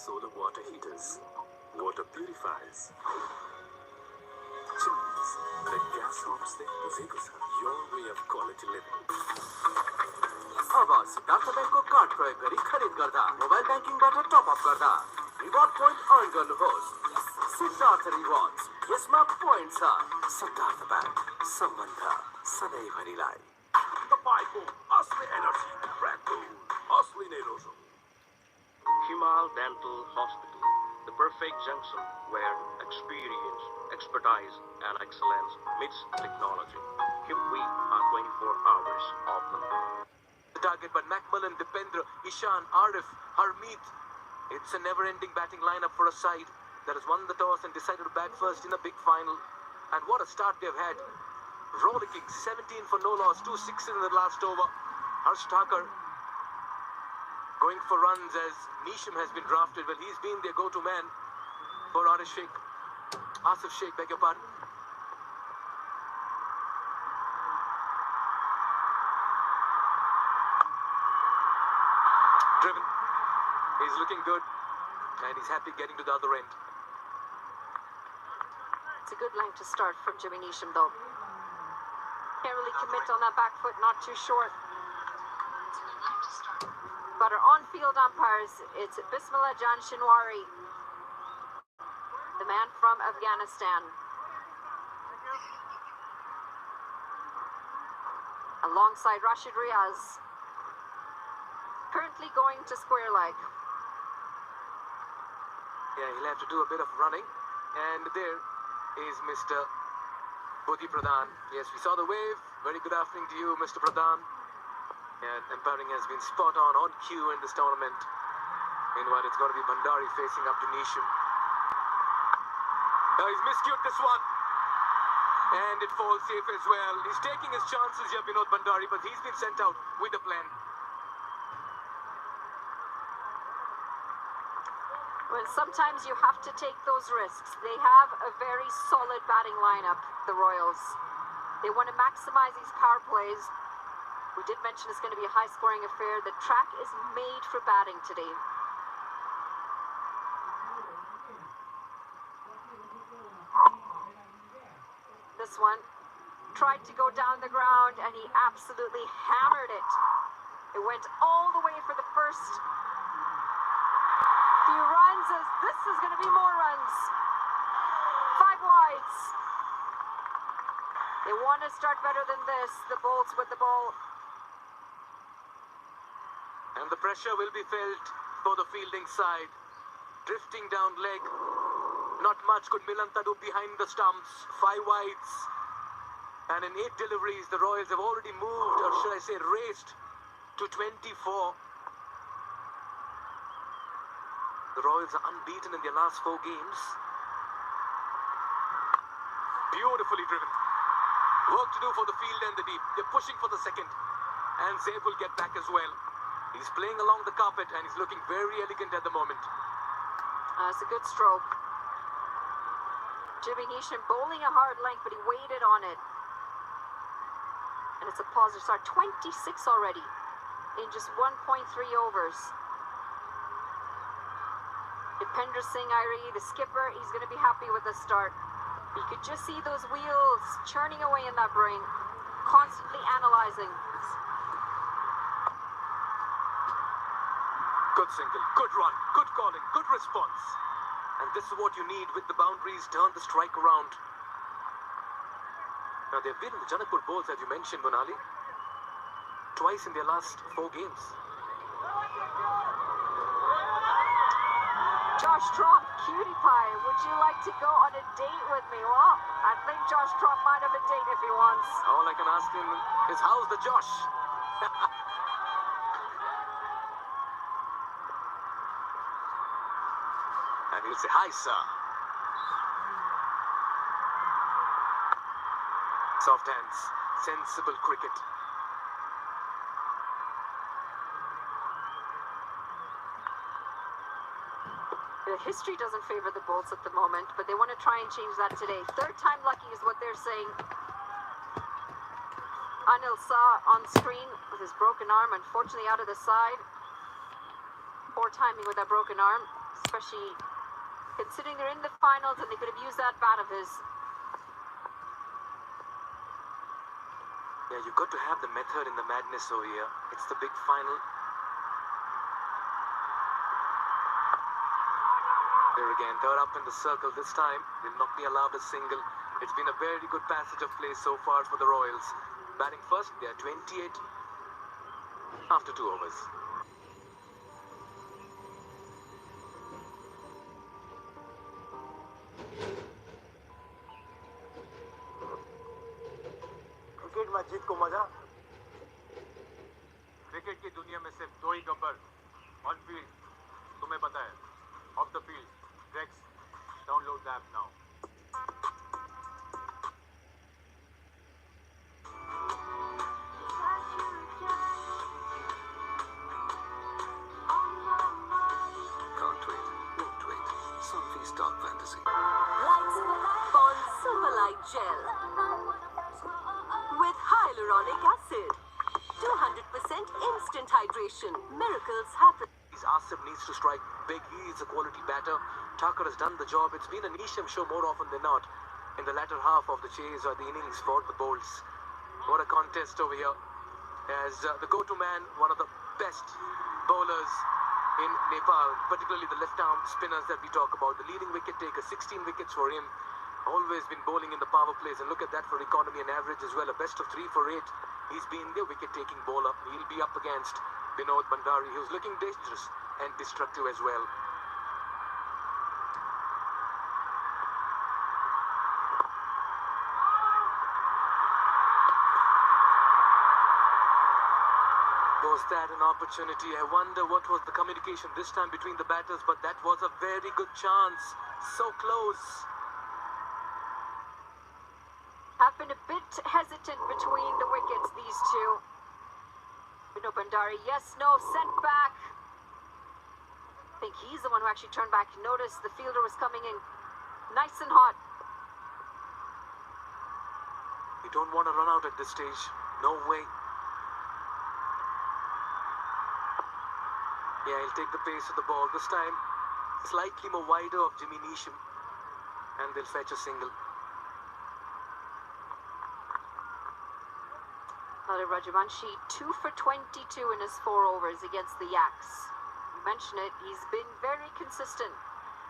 solar water heaters, water purifiers, chimneys, the gas hops से गुजरेगा sir your way of quality living. अब Siddharth bank को card प्रयोग गरी खरीद गर्दा मोबाइल बैंकिङ बाट टप अप गर्दा रिवार्ड पोइन्ट अर्न गर्नुहोस् सिद्धार्थ रिवार्ड्स यसमा पोइन्ट छ सिद्धार्थ बैंक सम्बन्ध सधैँभरिलाई तपाईँको असली एनर्जी ब्रेक फुड असली नै रोजो Himal Dental Hospital, the perfect junction where experience, expertise, and excellence meets technology. We are 24 hours open. The target by Macmillan, Dipendra, Ishan, Arif, Harmeet. It's a never-ending batting lineup for a side that has won the toss and decided to bat first in the big final. And what a start they've had. Rollicking 17 for no loss, 2 sixes in the last over. Harsh Thakur going for runs as Nisham has been drafted. Well, he's been their go-to man for Asif Sheikh, beg your pardon. Driven. He's looking good and he's happy getting to the other end. It's a good length to start from Jimmy Nisham though. Can't really commit on that back foot, not too short. But our on-field umpires, it's Bismillah Jan Shinwari, the man from Afghanistan. Alongside Rashid Riaz, currently going to square leg. Yeah, he'll have to do a bit of running. And there is Mr. Bodhi Pradhan. Yes, we saw the wave. Very good afternoon to you, Mr. Pradhan. And umpiring has been spot on cue in this tournament. Meanwhile, it's going to be Bhandari facing up to Nisham. He's miscued this one. And it falls safe as well. He's taking his chances here, Vinod Bhandari, but he's been sent out with a plan. Well, sometimes you have to take those risks. They have a very solid batting lineup, the Royals. They want to maximize these power plays. We did mention it's going to be a high-scoring affair. The track is made for batting today. This one tried to go down the ground, and he absolutely hammered it. It went all the way for the first few runs. As this is going to be more runs. 5 wides. They want to start better than this. The Bolts with the ball. And the pressure will be felt for the fielding side. Drifting down leg. Not much could Milanta do behind the stumps. 5 wides. And in 8 deliveries, the Royals have already moved, or should I say raced, to 24. The Royals are unbeaten in their last 4 games. Beautifully driven. Work to do for the field and the deep. They're pushing for the second. And Zaib will get back as well. He's playing along the carpet and he's looking very elegant at the moment. It's a good stroke. Jimmy Nisham bowling a hard length, but he waited on it. And it's a positive start. 26 already in just 1.3 overs. Dipendra Singh Airi, the skipper, he's going to be happy with the start. You could just see those wheels churning away in that brain, constantly analyzing. Good single, good run, good calling, good response. And this is what you need with the boundaries, turn the strike around. Now they've been in the Janakpur Bowls, as you mentioned, Monali. Twice in their last 4 games. Josh Trump, cutie pie, would you like to go on a date with me? Well, I think Josh Trump might have a date if he wants. All I can ask him is, how's the Josh? And he'll say, hi, sir. Soft hands, sensible cricket. The history doesn't favor the Bolts at the moment, but they want to try and change that today. 3rd time lucky is what they're saying. Anil Shah on screen with his broken arm, unfortunately out of the side. Poor timing with that broken arm. especially considering they're in the finals and they could have used that bat of his. Yeah, you've got to have the method in the madness over here. It's the big final. There again, third up in the circle. This time, they'll not be allowed a single. It's been a very good passage of play so far for the Royals. Batting first, they are 28 after 2 overs. Cricket में जीत को मजा। Cricket की दुनिया में सिर्फ 2 ही Gabbar, on field, तुम्हें पता है, of the field, Rex, download the app now. Can't wait, won't wait. Something's dark fantasy. Bond Superlight Gel with hyaluronic acid. 200% instant hydration. Miracles happen. Asif needs to strike big. He is a quality batter. Thakur has done the job. It's been a niche, I'm sure, more often than not in the latter half of the chase or the innings for the Bolts. What a contest over here. As the go-to man, one of the best bowlers in Nepal, particularly the left-arm spinners that we talk about. The leading wicket taker, 16 wickets for him. Always been bowling in the power plays, and look at that for economy and average as well. A best of 3 for 8. He's been the wicket-taking bowler. He'll be up against Binod Bandari, who's looking dangerous and destructive as well. Was that an opportunity? I wonder what was the communication this time between the batters, but that was a very good chance. So close. Have been a bit hesitant between the wickets, these two. Binod Bandari, yes, no, sent back. I think he's the one who actually turned back. Noticed the fielder was coming in nice and hot. You don't want to run out at this stage. No way. Yeah, he'll take the pace of the ball. This time, slightly more wider of Jimmy Neesham. And they'll fetch a single. Rajavanshi, 2 for 22 in his 4 overs against the Yaks. You mentioned it, he's been very consistent.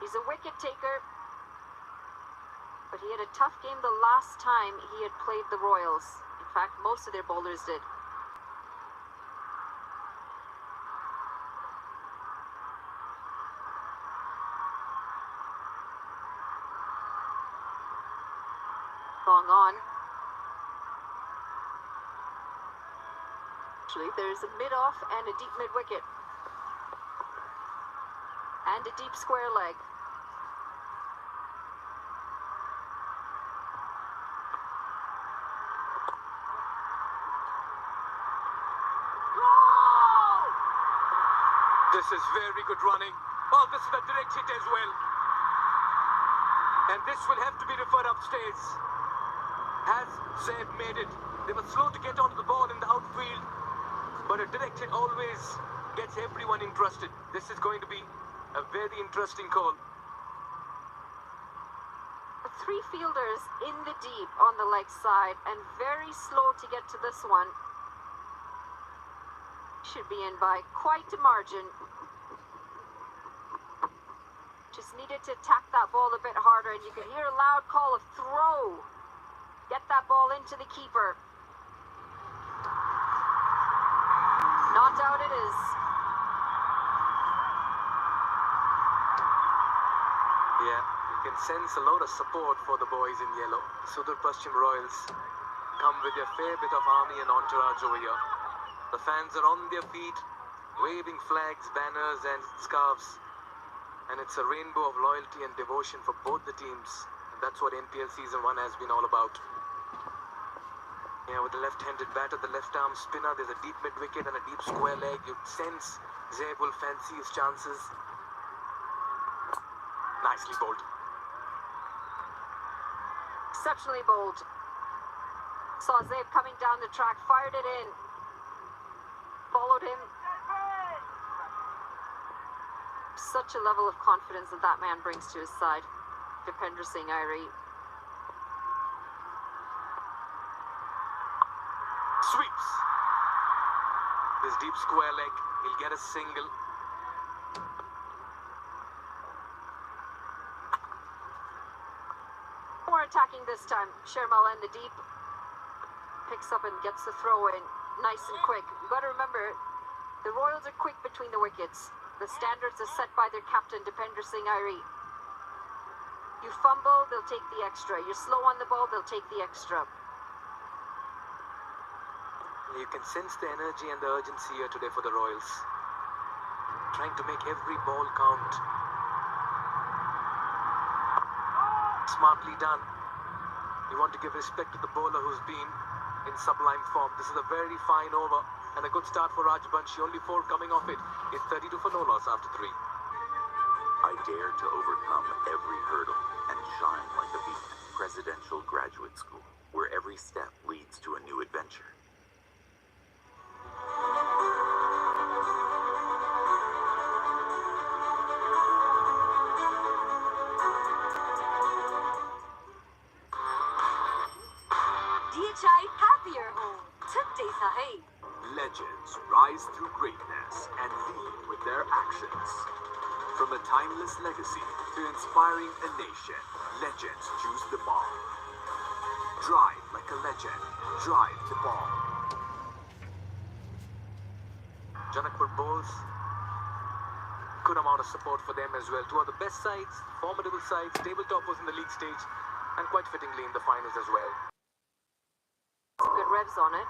He's a wicket taker, but he had a tough game the last time he had played the Royals. In fact, most of their bowlers did. Long on. There's a mid-off and a deep mid-wicket. And a deep square leg. This is very good running. Oh, this is a direct hit as well. And this will have to be referred upstairs. Has Zaid made it? They were slow to get onto the ball in the outfield. But a direct hit always gets everyone interested. This is going to be a very interesting call. 3 fielders in the deep on the leg side and very slow to get to this one. Should be in by quite a margin. Just needed to attack that ball a bit harder, and you could hear a loud call of throw. Get that ball into the keeper. Not out it is. Yeah, you can sense a lot of support for the boys in yellow. Sudur Paschim Royals come with a fair bit of army and entourage over here. The fans are on their feet, waving flags, banners and scarves. And it's a rainbow of loyalty and devotion for both the teams. And that's what NPL Season 1 has been all about. Yeah, with the left-handed batter, the left-arm spinner, there's a deep mid-wicket and a deep square leg. You sense Zaid will fancy his chances. Nicely bowled. Exceptionally bold. Saw Zaid coming down the track, fired it in. Followed him. such a level of confidence that that man brings to his side. Dipender Singh Airi. Sweeps. This deep square leg, he'll get a single. More attacking this time. Sharmala in the deep. Picks up and gets the throw in. Nice and quick. You got to remember, the Royals are quick between the wickets. The standards are set by their captain, Dipender Singh Airi. You fumble, they'll take the extra. You're slow on the ball, they'll take the extra. You can sense the energy and the urgency here today for the Royals. Trying to make every ball count. Smartly done. You want to give respect to the bowler who's been in sublime form. This is a very fine over and a good start for Rajbanshi. Only 4 coming off it. It's 32 for no loss after 3. I dare to overcome every hurdle and shine like a beacon. Presidential Graduate School, where every step leads to a new adventure. DHI Happier Home. Chatti Sahai. Legends rise through greatness and lead with their actions. From a timeless legacy to inspiring a nation, legends choose the ball. Drive like a legend. Drive the ball. Janakpur bowls. Good amount of support for them as well. 2 of the best sides, formidable sides, tabletoppers in the league stage, and quite fittingly in the finals as well. Good revs on it.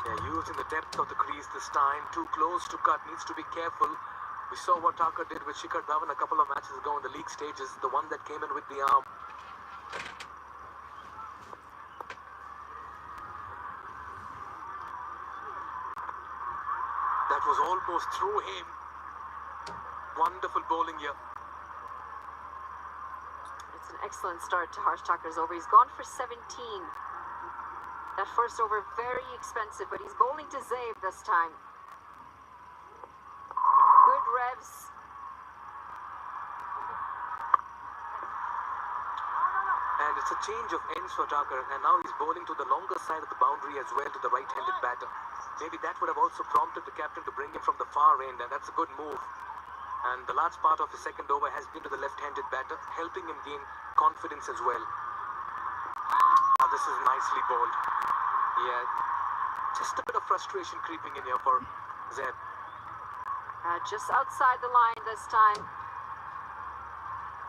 Yeah, used in the depth of the crease this time. Too close to cut. Needs to be careful. We saw what Thakur did with Shikhar Dhawan a couple of matches ago in the league stages. The one that came in with the arm. That was almost through him. Wonderful bowling here. It's an excellent start to Harsh Thakur's over. He's gone for 17. That first over, very expensive, but he's bowling to Zaid this time. Good revs. And it's a change of ends for Thakur, and now he's bowling to the longer side of the boundary as well, to the right-handed batter. Maybe that would have also prompted the captain to bring him from the far end, and that's a good move. And the large part of his second over has been to the left-handed batter, helping him gain confidence as well. Now this is nicely bowled. Yeah, just a bit of frustration creeping in here for Zaid. Just outside the line this time.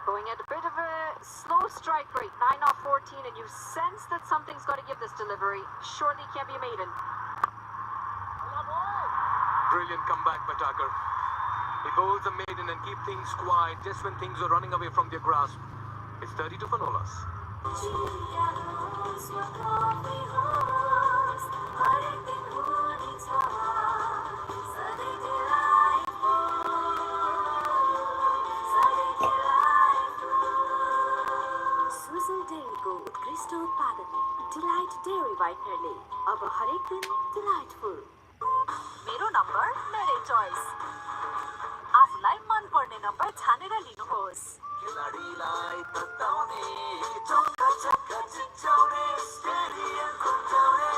Going at a bit of a slow strike rate, 9 off 14, and you sense that something's got to give this delivery. Surely can't be a maiden. Brilliant comeback by Thakur. He bowls a maiden and keep things quiet just when things are running away from their grasp. It's 32 for no loss. उत्कृष्ट उत्पादन delight dairy व्हाइटनरले अब हरेक दिन delightful मेरो number मेरै चोइस आफुलाई मन पर्ने नम्बर छानेर लिनुहोस् खिलाडीलाई तताउने चक्का चक्का चिच्याउने stadium घुम्टाउने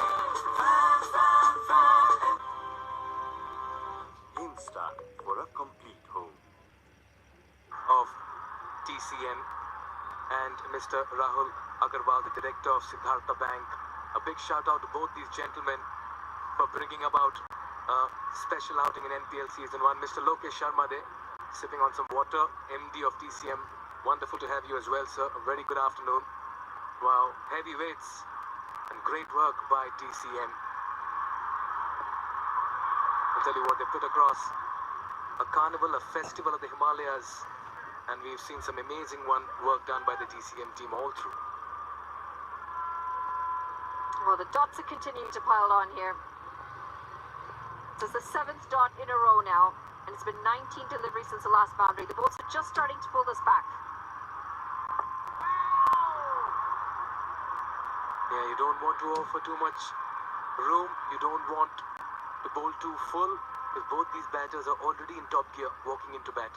fan Insta for a complete home Of TCM and Mr. Rahul Agarwal, the director of Siddhartha Bank. A big shout out to both these gentlemen for bringing about a special outing in NPL Season 1. Mr. Lokesh Sharma there, sipping on some water, MD of TCM. Wonderful to have you as well, sir. A very good afternoon. Wow, heavyweights and great work by TCM. I'll tell you what, they put across a carnival, a festival of the Himalayas, and we've seen some amazing work done by the TCM team all through. Well, the dots are continuing to pile on here. This is the 7th dot in a row now, and it's been 19 deliveries since the last boundary. The Bulls are just starting to pull this back. Yeah, you don't want to offer too much room. You don't want to bowl too full. Because both these batters are already in top gear, walking into bat.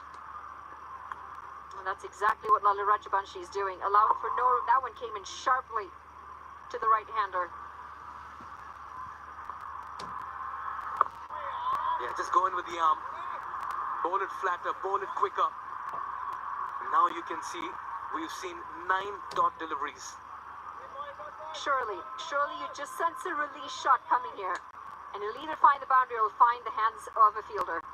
And that's exactly what Lala Rajbanshi is doing, allowing for no room. That one came in sharply to the right-hander. Yeah, just going with the arm. Bowl it flatter, bowl it quicker. And now you can see we've seen 9 dot deliveries. Surely you just sense a release shot coming here. And he'll either find the boundary or he'll find the hands of a fielder.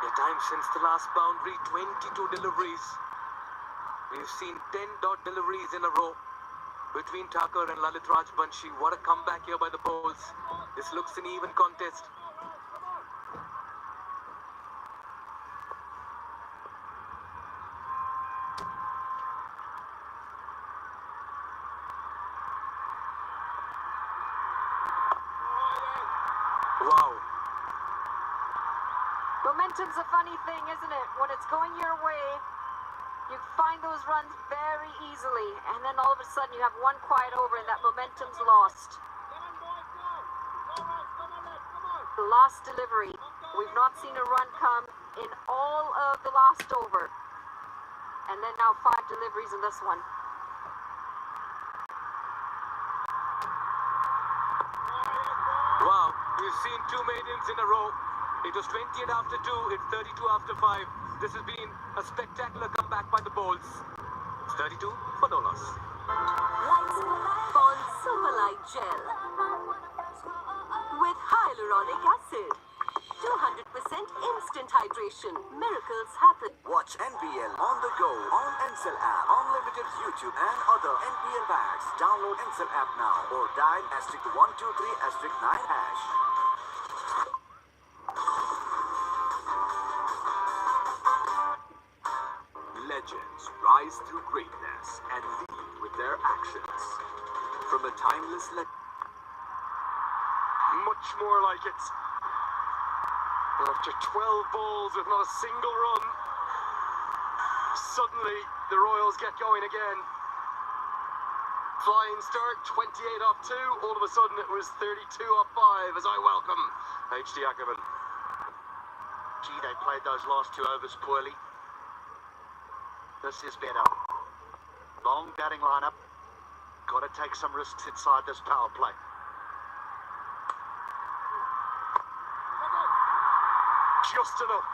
Yeah, time since the last boundary, 22 deliveries. We've seen 10 dot deliveries in a row between Thakur and Lalit Rajbanshi. What a comeback here by the bowls. This looks an even contest. Wow. Momentum's a funny thing, isn't it? When it's going your way, you find those runs very easily, and then all of a sudden you have one quiet over and that momentum's lost. The last delivery, we've not seen a run come in all of the last over. And then now 5 deliveries in this one. Wow, we've seen 2 maidens in a row. It was 28 after 2, it's 32 after 5. This has been a spectacular comeback by the bowls. It's 32 for no loss. Light Ball Super Light Gel with hyaluronic acid. 200% instant hydration. Miracles happen. Watch NBL on the go on Ncell app, unlimited YouTube and other NBL packs. Download Ncell app now or dial *123*9#. Legends rise through greatness and lead with their actions. From a timeless Much more like it. After 12 balls with not a single run, suddenly the Royals get going again. Flying start, 28 off 2. All of a sudden it was 32 off 5 as I welcome HD Ackerman. Gee, they played those last 2 overs poorly. This is better. Long batting lineup. Got to take some risks inside this power play. Just enough.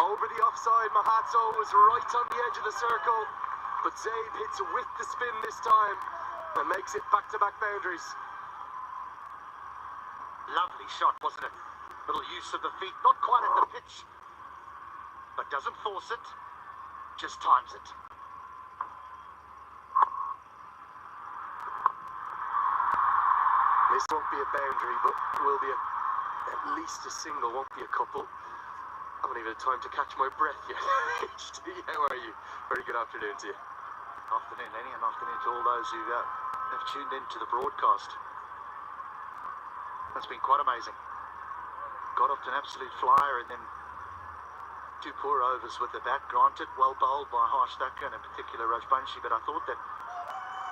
Over the offside, Mahatso was right on the edge of the circle, but Zabe hits with the spin this time and makes it back-to-back boundaries. Lovely shot, wasn't it? Little use of the feet, not quite at the pitch, but doesn't force it, just times it. This won't be a boundary, but will be at least a single, won't be a couple. I haven't even had time to catch my breath yet. HD, how are you? Very good afternoon to you. Afternoon, Lenny, and afternoon to all those who have tuned in to the broadcast. That's been quite amazing. Got off to an absolute flyer and then 2 poor overs with the bat. Granted, well bowled by Harsh Thakur and in particular Rajbanshi, but I thought that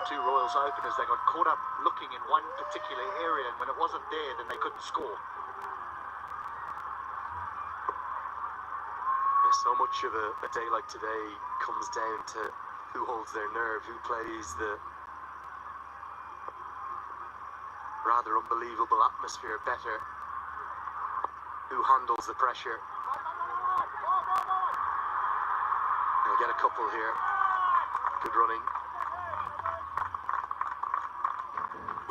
2 Royals openers, they got caught up looking in one particular area, and when it wasn't there, then they couldn't score. So much of a day like today comes down to who holds their nerve, who plays the rather unbelievable atmosphere better, who handles the pressure. I'll get a couple here. Good running.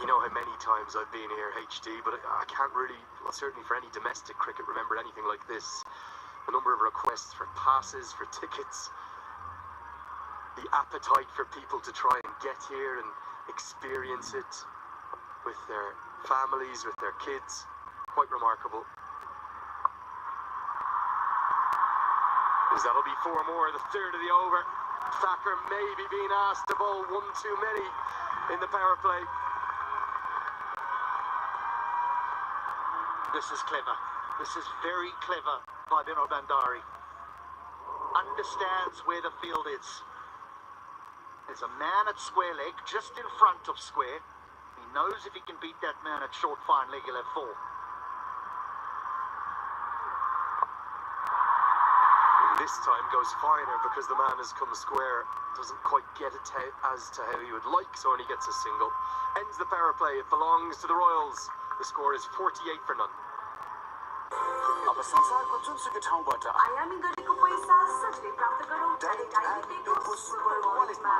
You know how many times I've been here, HD, but I can't really, well, certainly for any domestic cricket, remember anything like this. The number of requests for passes, for tickets, the appetite for people to try and get here and experience it with their families, with their kids. Quite remarkable. Because that'll be 4 more, the third of the over. Thakur maybe being asked to bowl 1 too many in the power play. This is clever. This is very clever by Vinod Bandari. Understands where the field is. There's a man at square leg, just in front of square. He knows if he can beat that man at short fine leg, he'll have 4. This time goes finer because the man has come square. Doesn't quite get it as to how he would like, so only gets a single. Ends the power play. It belongs to the Royals. The score is 48 for none. अब संसारको जुनसुकै ठाउँबाट आयामी गरेको पैसा सजिलै प्राप्त गरौँ डाइरेक्ट डाइरेक्ट आइपीको सुपर वालेटमा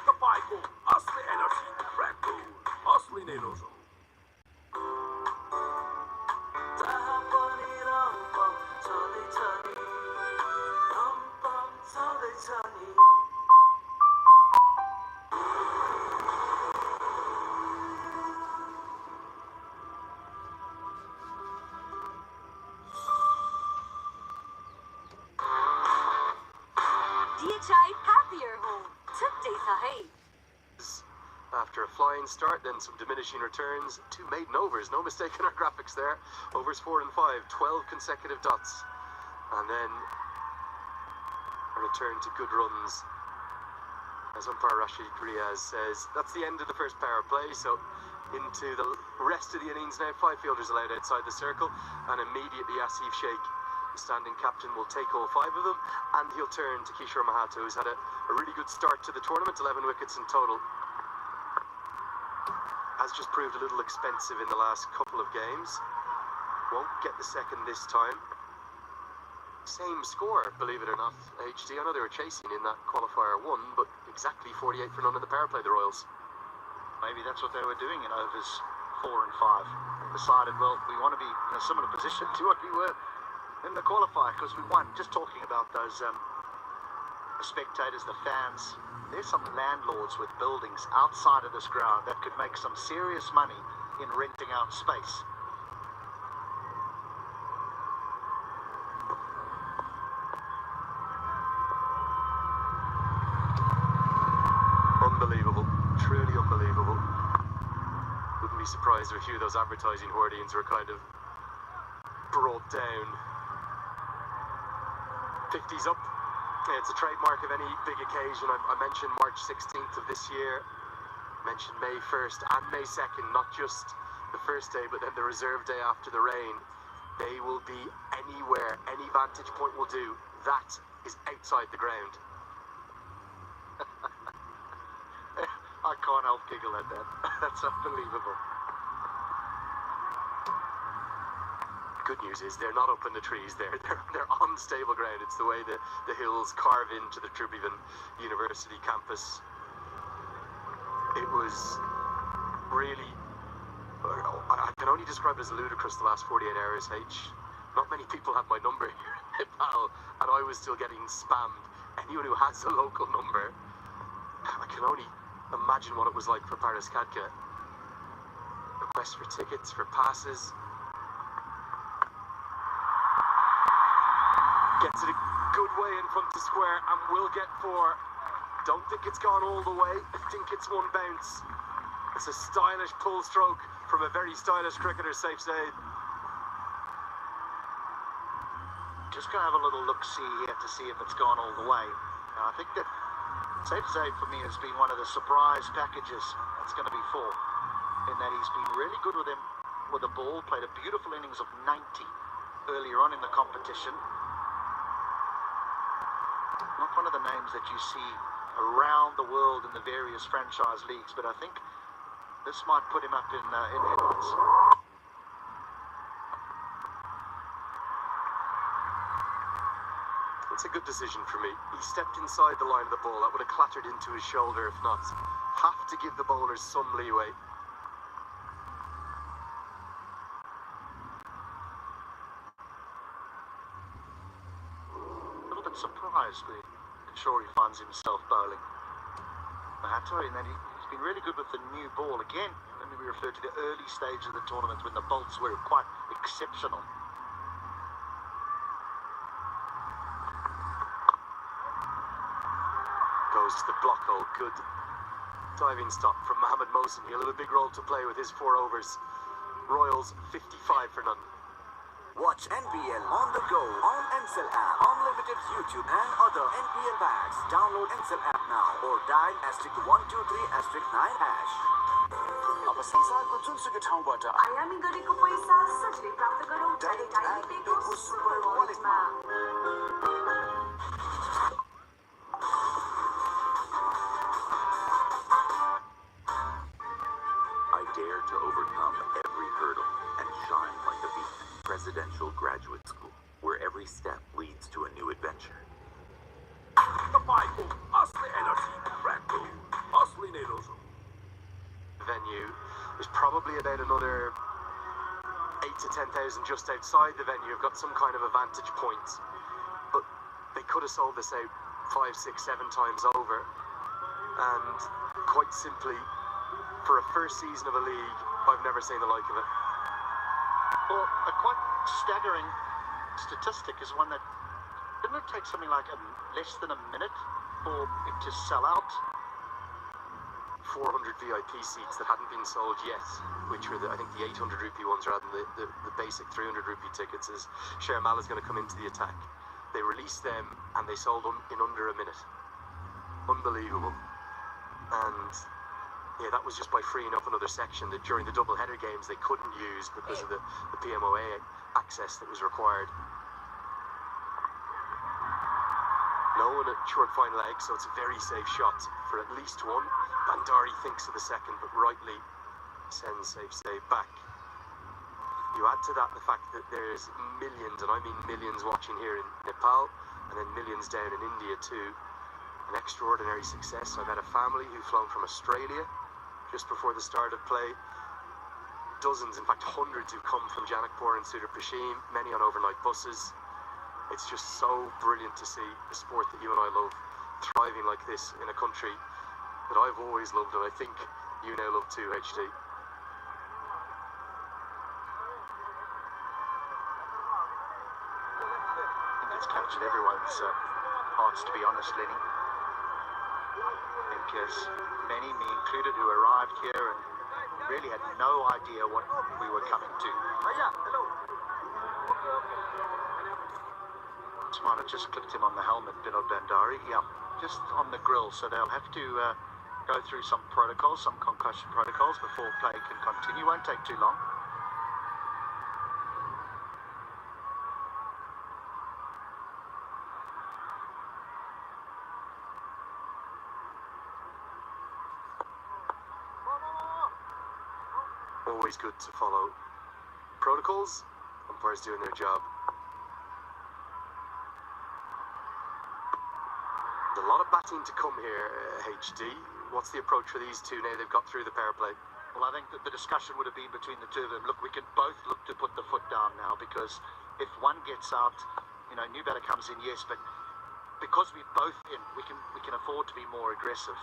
तपाईँको असली एनर्जी ब्रेकको असली नै रोजो जहाँ पनि रमपम चल्दैछ नि रमपम चल्दैछ नि DHI happier home today sahi. After a flying start, then some diminishing returns. 2 maiden overs, no mistake in our graphics there. Overs 4 and 5, 12 consecutive dots. And then a return to good runs. As umpire Rashid Riaz says, that's the end of the first power play. So into the rest of the innings now. 5 fielders allowed outside the circle. And immediately Asif Sheikh, the standing captain, will take all 5 of them. And he'll turn to Kishore Mahato, who's had a really good start to the tournament. 11 wickets in total. Has just proved a little expensive in the last couple of games. Won't get the second this time. Same score, believe it or not, HD. I know they were chasing in that qualifier 1, but exactly 48 for none in the power play, the Royals. Maybe that's what they were doing in overs 4 and 5. Decided, well, we want to be in a similar position to what we were in the qualifier, because we won. Just talking about those the spectators, the fans. There's some landlords with buildings outside of this ground that could make some serious money in renting out space. Unbelievable. Truly unbelievable. Wouldn't be surprised if a few of those advertising hoardings were kind of brought down. 50's up. It's a trademark of any big occasion. I mentioned March 16th of this year. Mentioned May 1st and May 2nd, not just the first day, but then the reserve day after the rain. They will be anywhere, any vantage point will do. That is outside the ground. I can't help giggle at that. That's unbelievable. Good news is they're not up in the trees there. They're on stable ground. It's the way the hills carve into the Trubhaven University campus. It was really, I can only describe it as ludicrous the last 48 hours, H. Not many people have my number here in Nepal, and I was still getting spammed. Anyone who has a local number, I can only imagine what it was like for Paris Kadka. Requests for tickets, for passes. Gets it a good way in front of square and will get 4. Don't think it's gone all the way. I think it's 1 bounce. It's a stylish pull stroke from a very stylish cricketer, safe save. Just going to have a little look-see here to see if it's gone all the way. Now, I think that safe save for me has been one of the surprise packages. That's going to be 4. In that he's been really good with him with the ball. Played a beautiful innings of 90 earlier on in the competition. Not one of the names that you see around the world in the various franchise leagues, but I think this might put him up in headlines. It's a good decision for me. He stepped inside the line of the ball. That would have clattered into his shoulder if not. Have to give the bowlers some leeway. Surprised with sure he finds himself bowling. Mahato, and then he's been really good with the new ball again. Let me refer to the early stage of the tournament when the bolts were quite exceptional. Goes to the block hole. Good diving stop from Mohamed Mohsen. He'll have a big role to play with his 4 overs. Royals 55 for none. Watch NPL on the go on Ncell app, unlimited YouTube and other NPL packs. Download Ncell app now or dial *123*9#. अब संसारको जुनसुकै ठाउँबाट आयामी गरेको पैसा सजिलै प्राप्त गरौँ डाइरेक्ट डाइरेक्ट एपको सुपर वालेटमा। I dare to overcome every hurdle and shine like a beacon. Presidential Graduate School, where every step leads to a new adventure. Kapaipo, Asli Energy, Raccoon, Asli Nedozo. Venue is probably about another 8 to 10,000 just outside the venue. Have got some kind of a vantage point, but they could have sold this out 5, 6, 7 times over. And quite simply, for a first season of a league, I've never seen the like of it. Well, a quite staggering statistic is one that didn't it take something like less than a minute for it to sell out? 400 VIP seats that hadn't been sold yet, which were I think the 800 rupee ones rather than the basic 300 rupee tickets, as Shermal is going to come into the attack. They released them and they sold them in under a minute. Unbelievable. And yeah, that was just by freeing up another section that during the double header games they couldn't use because of the PMOA access that was required. No one at short final leg, so it's a very safe shot for at least one. Bandari thinks of the second, but rightly sends save back. You add to that the fact that there's millions, and I mean millions, watching here in Nepal, and then millions down in India too. An extraordinary success. I've had a family who've flown from Australia just before the start of play. Dozens, in fact hundreds, who've come from Janakpur and Sudar Pashim, many on overnight buses. It's just so brilliant to see the sport that you and I love thriving like this in a country that I've always loved, and I think you now love too, HD. I think it's captured everyone's hearts, to be honest, Lenny. I think as many, me included, who arrived here and really had no idea what we were coming to. Smart just clipped him on the helmet, Binod Bandari. Yeah, just on the grill, so they'll have to go through some protocols, some concussion protocols before play can continue. Won't take too long. Always good to follow protocols. Umpires doing their job. A lot of batting to come here, HD. What's the approach for these two now they've got through the power play? Well, I think that the discussion would have been between the two of them. Look, we can both look to put the foot down now, because if one gets out, you know, new batter comes in, yes, but because we're both in, we can afford to be more aggressive.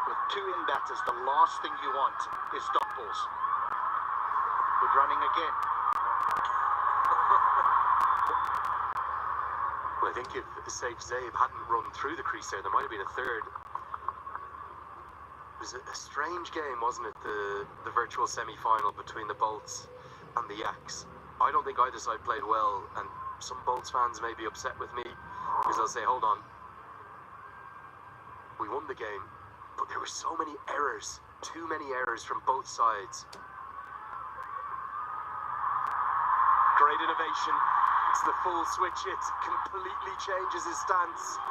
With two in batters, the last thing you want is dot balls. Good running again. Well, I think if Saif Zaib hadn't run through the crease there might have been a third. It was a strange game, wasn't it? The virtual semi-final between the Bolts and the Yaks. I don't think either side played well, and some Bolts fans may be upset with me because they'll say, hold on, we won the game, but there were so many errors, too many errors from both sides. Great innovation. It's the full switch hit, completely changes his stance.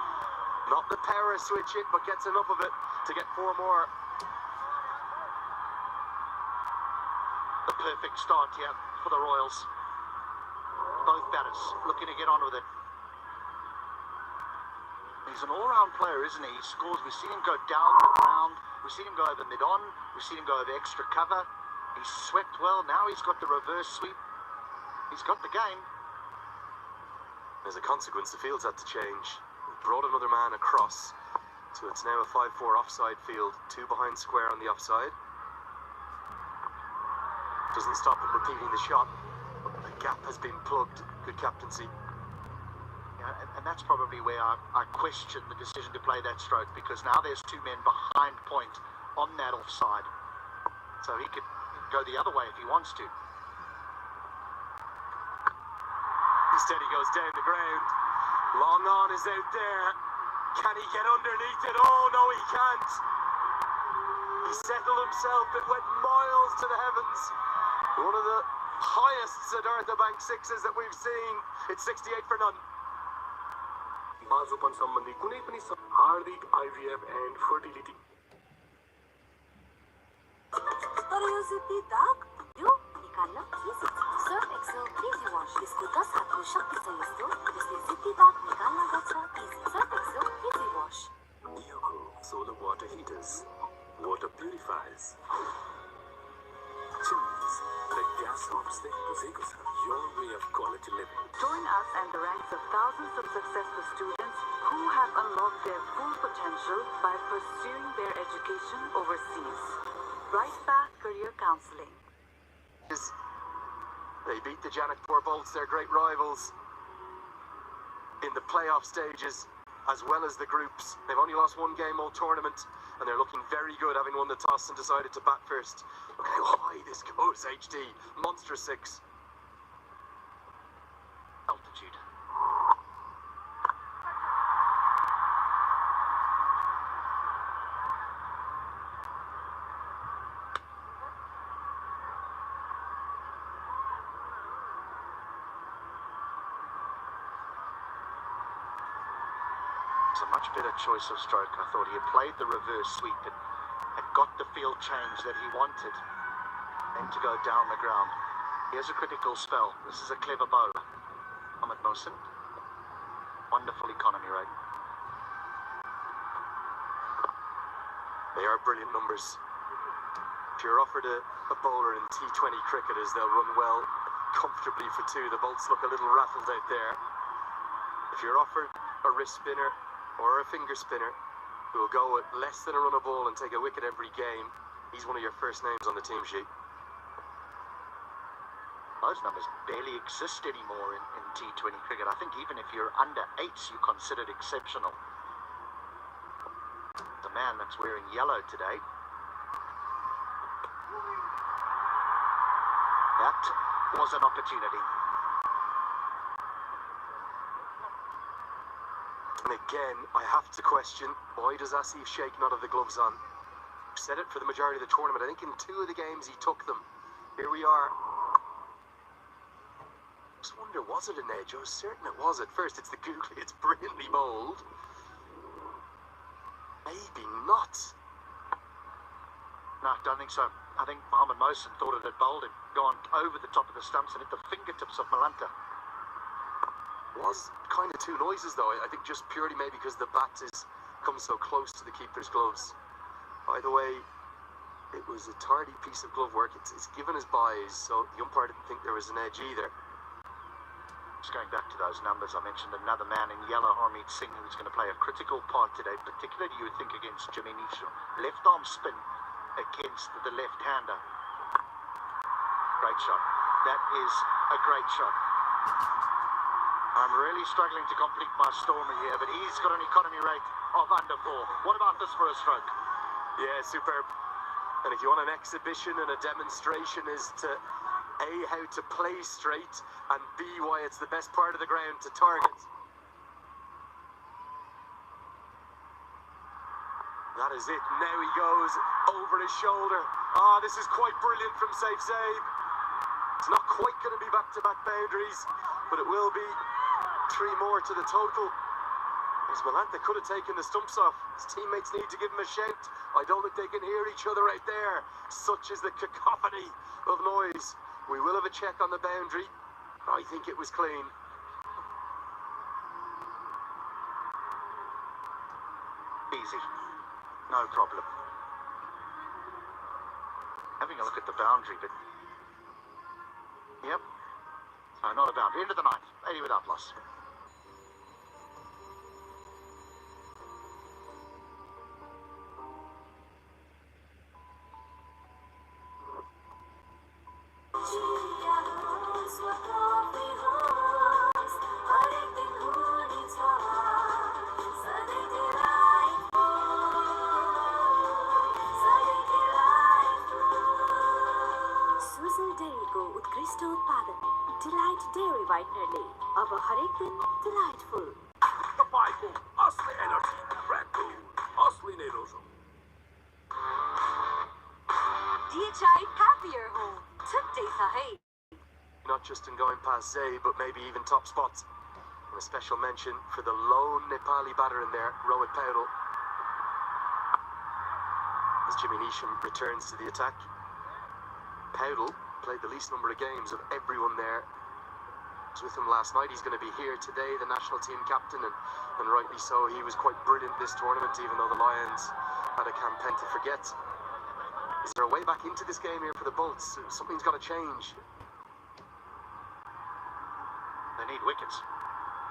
Not the power switch hit, but gets enough of it to get 4 more. The perfect start here for the Royals. Both batters looking to get on with it. He's an all-round player, isn't he? He scores. We've seen him go down the ground. We've seen him go over mid-on. We've seen him go over extra cover. He's swept well. Now he's got the reverse sweep. He's got the game. As a consequence, the field's had to change. Brought another man across, so it's now a 5-4 offside field. 2 behind square on the offside. Doesn't stop him repeating the shot. The gap has been plugged. Good captaincy. Yeah, and that's probably where I question the decision to play that stroke, because now there's 2 men behind point on that offside. So he could go the other way if he wants to. Instead he goes down the ground. Long on is out there. Can he get underneath it? Oh no, he can't. He settled himself. It went miles to the heavens. One of the highest Siddhartha Bank sixes that we've seen. It's 68 for none. बाजुपन सम्बन्धी कुनै पनि हार्दिक IVF and fertility तर यो जिद्दी दाग यो निकाल्न easy छ। Surf Excel easy wash यसको 10 हातको शक्ति छ यस्तो जसले जिद्दी दाग निकाल्न गर्छ easy. Surf Excel easy wash. Eco solar water heaters, water purifiers, chimneys, the gas stops they possess your way of quality living. Join us and the ranks of thousands of successful students who have unlocked their full potential by pursuing their education overseas. Right Path Career Counseling. They beat the Janakpur Bolts, their great rivals, in the playoff stages as well as the groups. They've only lost one game all tournament and they're looking very good, having won the toss and decided to bat first. Look how high this goes, HD. Monster 6. Altitude. A much better choice of stroke. I thought he had played the reverse sweep and had got the field change that he wanted, then to go down the ground. Here's a critical spell. This is a clever bowler. Ahmed Mohsin. Wonderful economy rate. They are brilliant numbers. If you're offered a bowler in T20 cricketers, they'll run well comfortably for two. The Bolts look a little rattled out there. If you're offered a wrist spinner or a finger spinner who will go at less than a run a ball and take a wicket every game, he's one of your first names on the team sheet. Those numbers barely exist anymore in T20 cricket. I think even if you're under 8s, you're considered exceptional. The man that's wearing yellow today. That was an opportunity. And again, I have to question, why does Asif Sheikh not have the gloves on? I've said it for the majority of the tournament. I think in 2 of the games he took them. Here we are. Just wonder, was it an edge? I was certain it was at first. It's the googly. It's brilliantly bowled. Maybe not. No, don't think so. I think Mohamed Mohsin thought it had bowled him, gone over the top of the stumps and hit the fingertips of Malanta. Was kind of 2 noises though. I think just purely maybe because the bat comes so close to the keeper's gloves. By the way, it was a tardy piece of glove work. It's given as buys, so the umpire didn't think there was an edge either. Just going back to those numbers, I mentioned another man in yellow, Harmeet Singh, who's going to play a critical part today, particularly you would think against Jimmy Nisha. Left arm spin against the left-hander. Great shot. That is a great shot. I'm really struggling to complete my story here, but he's got an economy rate of under 4. What about this for a stroke? Yeah, superb. And if you want an exhibition and a demonstration as to A, how to play straight, and B, why it's the best part of the ground to target. That is it. Now he goes over his shoulder. Ah, this is quite brilliant from Saif Zaib. It's not quite going to be back-to-back boundaries, but it will be 3 more to the total. As Malanta could have taken the stumps off. His teammates need to give him a shout. I don't think they can hear each other out there. Such is the cacophony of noise. We will have a check on the boundary. I think it was clean. Easy. No problem. Having a look at the boundary, but... Yep. So not a boundary. Into the 9th. 80 without loss. रिवाइन्डरले अब हरेक दिन delightful तपाईँको असली energy red bull असली नै रोजो DHI happier home today sahi Not just in going past Zayd, but maybe even top spots. And a special mention for the lone Nepali batter in there, Rohit Paudel. As Jimmy Neesham returns to the attack. Paudel played the least number of games of everyone there. I was with him last night. He's going to be here today, the national team captain, and rightly so. He was quite brilliant this tournament, even though the Lions had a campaign to forget. Is there a way back into this game here for the Bolts? Something's got to change. They need wickets.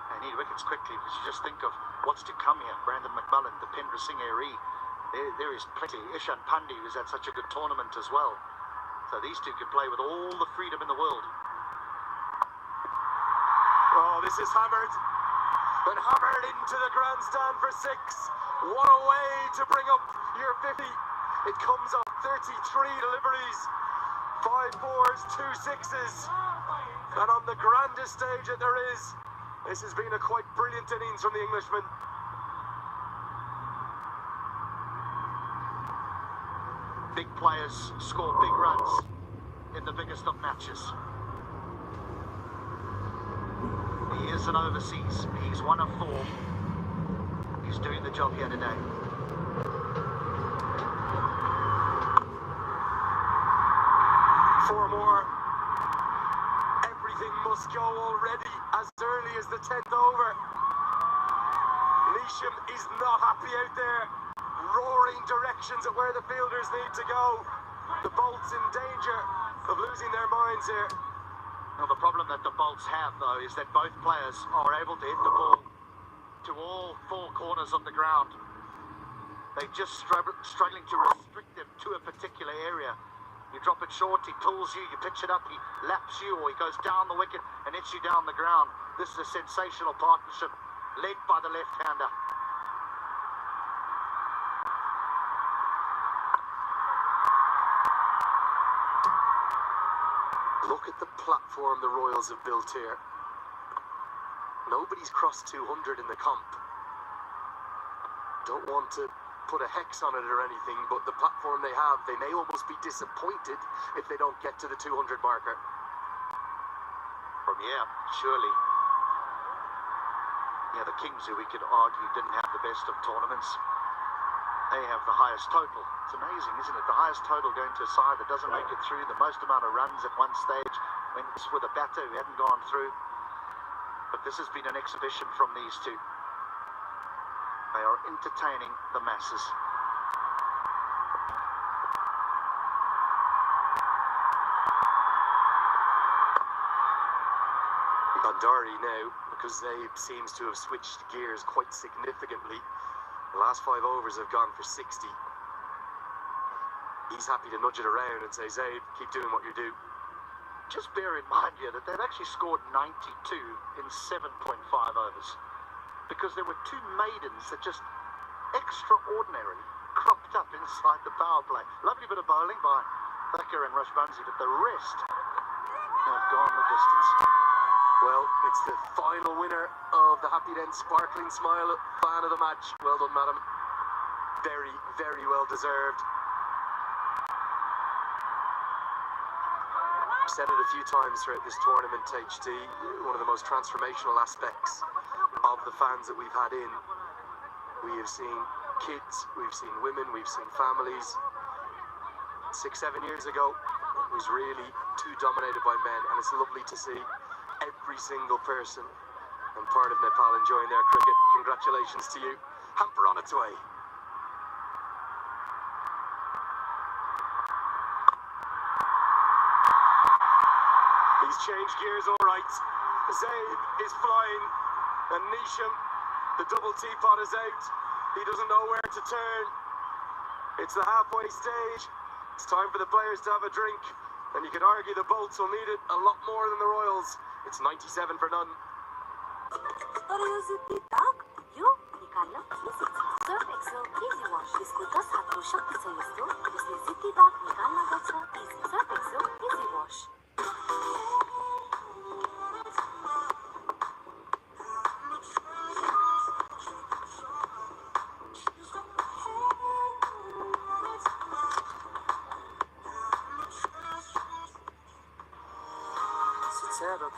They need wickets quickly, because you just think of what's to come here. Brandon McMullen, Dipendra Singh Airi. There is plenty. Ishan Pandey, who's had such a good tournament as well. So these two could play with all the freedom in the world. Oh, this is hammered. And hammered into the grandstand for 6. What a way to bring up your 50. It comes off 33 deliveries. 5 4s, 2 6s. And on the grandest stage that there is, this has been a quite brilliant innings from the Englishman. Big players score big runs in the biggest of matches. He is an overseas. He's one of 4. He's doing the job here today. Four more. Everything must go already as early as the 10th over. Neesham is not happy out there, roaring directions at where the fielders need to go. The Bolts in danger of losing their minds here. Now the problem that the Bolts have, though, is that both players are able to hit the ball to all 4 corners of the ground. They're just struggling to restrict them to a particular area. You drop it short, he pulls you, you pitch it up, he laps you, or he goes down the wicket and hits you down the ground. This is a sensational partnership led by the left-hander. Look at the platform the Royals have built here. Nobody's crossed 200 in the comp. Don't want to put a hex on it or anything, but the platform they have, they may almost be disappointed if they don't get to the 200 marker. From here, surely. Yeah, the Kings, who we could argue didn't have the best of tournaments, they have the highest total. It's amazing, isn't it? The highest total going to a side that doesn't make it through, the most amount of runs at one stage, when it's with a batter who hadn't gone through. But this has been an exhibition from these two. They are entertaining the masses. Bandari now, because Zayd seems to have switched gears quite significantly. The last 5 overs have gone for 60. He's happy to nudge it around and say, Zayd, keep doing what you do. Just bear in mind here that they've actually scored 92 in 7.5 overs. Because there were 2 maidens that just extraordinarily cropped up inside the power play. Lovely bit of bowling by Thacker and Rashbansi, but the rest have gone the distance. Well, it's the final winner of the Happy Dent Sparkling Smile fan of the match. Well done, madam. Very, very well deserved. I've said it a few times throughout this tournament, HT, one of the most transformational aspects of the fans that we've had in. We have seen kids, we've seen women, we've seen families. 6-7 years ago, it was really too dominated by men, and it's lovely to see every single person and part of Nepal enjoying their cricket. Congratulations to you. Hamper on its way. He's changed gears all right. Zayd is flying, and Neesham, the double teapot is out. He doesn't know where to turn. It's the halfway stage. It's time for the players to have a drink, and you could argue the Bolts will need it a lot more than the Royals. It's 97 for none. तर यो जित्ती दाग यो निकाल्न easy छ Surf Excel easy wash यसको 10 हातको शक्ति छ यस्तो यसले जित्ती दाग निकाल्न गर्छ easy Surf Excel easy wash